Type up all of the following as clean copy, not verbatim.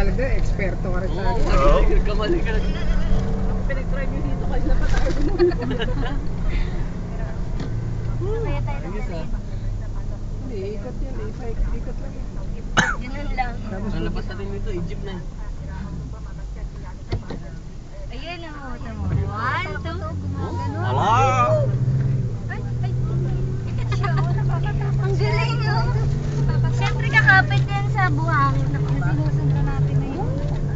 talaga, eksperto ka rin talaga. Oo. Kamali ka lang. Pinag-try nyo dito kayo na patay mo. Kaya tayo na muna. Hindi, ikot yun eh. Ikot lang yun. Ganun lang. Ang labas natin dito, Egypt na eh. Ayun o, tamo. 1, 2, gumagano. Ala! Ay, siya o, nakakatakot. Ang galing o. Siyempre kakapit yan sa buhangin na sinusundan natin na yun.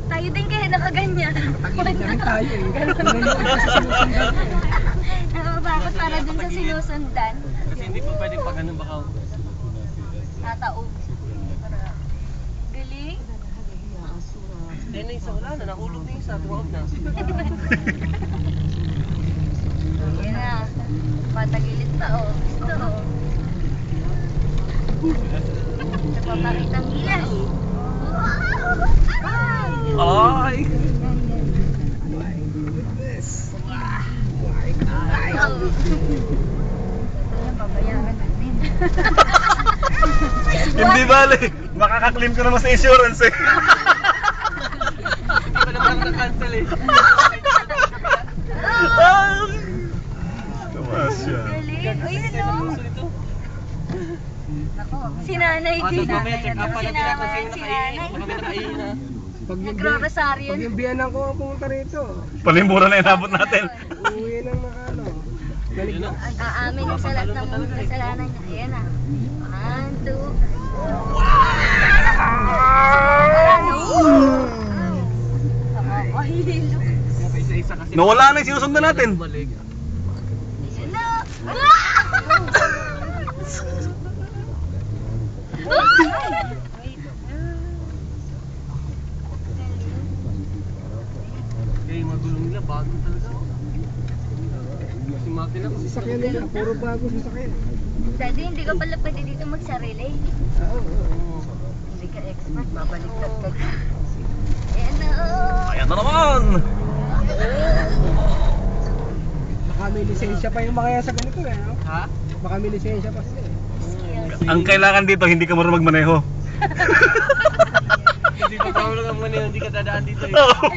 Tayo din kaya nakaganyan. Tagilid namin tayo eh. Ganun yung isa sa sinusundan ko eh. Nakabakot para dun sa sinusundan. Kasi hindi po pwedeng pag ganun baka Tataog. Galing. eh na isa wala na, nahulog na isa, tumawag na. Yan na. Patagilid pa o. Gusto o. Napapakita ang gilas. Ay! Babayaran natin. Hindi bale, makaka-claim ko naman sa insurance eh. Hindi pa naman ako na-cancel eh. Tumasya. Galing. Ayun Sa o. puso nito. Si nanay Ah, din. tapos mamaya check up pa Si natin ako nanay, sino si nakain. nanay. Baka may nakain na. Nagrarosaryo. Pag yung biyanan ko ang pumunta rito, Palimbura na inabot natin. uuwi lang nakano. Yun na. Aamin ng sa lahat ng mga kasalanan niya. Ayan na. 1, 2. Nakakahilo. Isa-isa kasi. Nawala na yung sinusundan natin. Bumalik. Ayan na. Eh, magulong nila, bago talaga. Kasi makina ko. Sasakyan nila, puro bago sasakyan. Daddy, hindi ka pala pwede dito magsarili. Oo, oo. Hindi ka expert, babaliktad ka. Ayan na. Ayan na naman! Baka may lisensya pa yung mga yan sa ganito eh, no? Ha? Baka may lisensya pa sila eh. Ang kailangan dito, hindi ka marunong magmaneho. Hindi pa paano lang man hindi ka dadaan dito eh. Oo.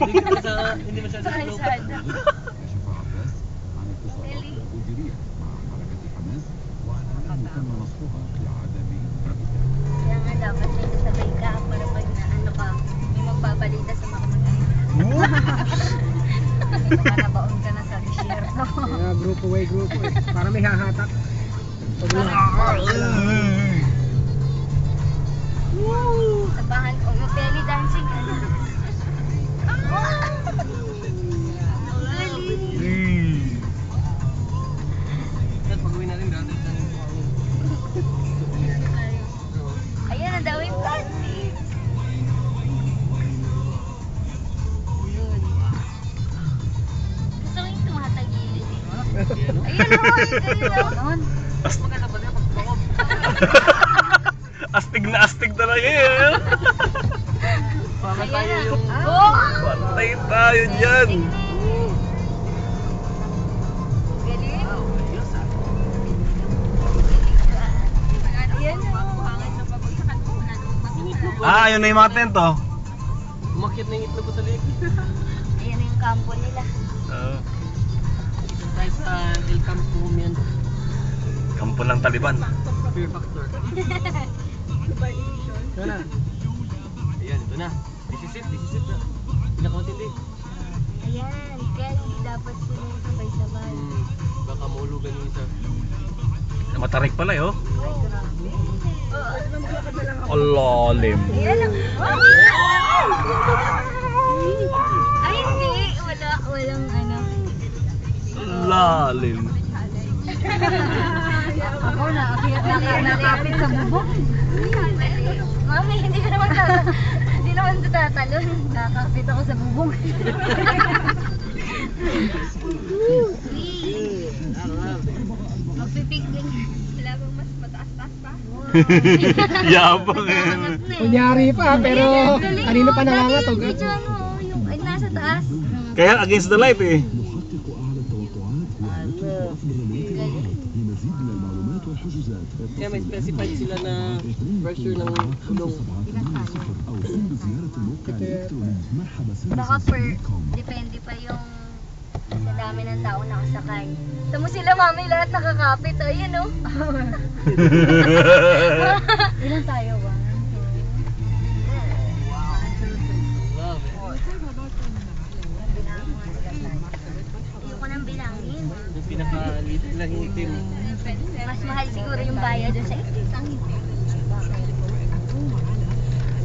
Hindi masyado sa lupa. Kalsada. Galing. Kaya nga dapat may kasabay ka para pag na ano ka, may magbabalita sa mga mag-aina. Baka nabaon ka na sa desierto. Kaya grupo by grupo eh. Para may hahatak. Pag Sa bahan o yung belly dancing. Ano? Galing. Tapos pag-uwi natin, dati na yung buhangin. Ayan, ang daming plastic. Gusto ko yung tumatagilid eh. Ayan o, yung galing. Mas maganda pa niya pag tumawag. Astig na astig talaga eh. Baka Ayan tayo na. yung... Oh! Patay tayo dyan. Galing. Ayan o. Ayun na yung mga tent oh. Umakyat na yung itlog ko sa leg. Ayan yung kampo nila. Tayo sa El Campo yan. Kampo ng Taliban. Fear factor. Ito na. Ayan, ito na. This is it na. Pinakamatindi. Ayan, kaya hindi dapat sila sabay-sabay. Baka mahulugan yung isa. Matarik pala eh oh. Ay, grabe. Alalim. Ayan lang. Ay, hindi. Walang ano. Lalim. Ako nakakapit sa bubong. Mami, hindi naman tatalon. Nakakapit ako sa bubong. Magpipig din. Sila bang mas mataas-taas pa? Yabang eh. Kunyari pa, pero kanino pa nangangatog? Medyo ano, yung ay, nasa taas. Kaya against the light eh. Kaya may specified sila na pressure ng gulong. Baka per, depende pa yung sa dami ng tao nakasakay. Tamo sila mami lahat nakakapit. Ayun oh. Ilan tayo ba? Ayoko nang bilangin. Yung pinaka-lead lang yung team. Mas mahal siguro yung bayad doon sa itim. Bakit?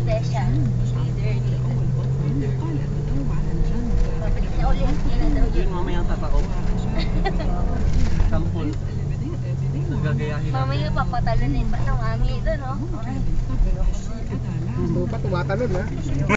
Special. Leader. Pabalik na ulit. Yan na daw Yun yun. mamaya ang tatako. Sampol. Gagayahin natin. Mamaya papatalunin pa ng mami doon, no? Ito pa tumatalon ha.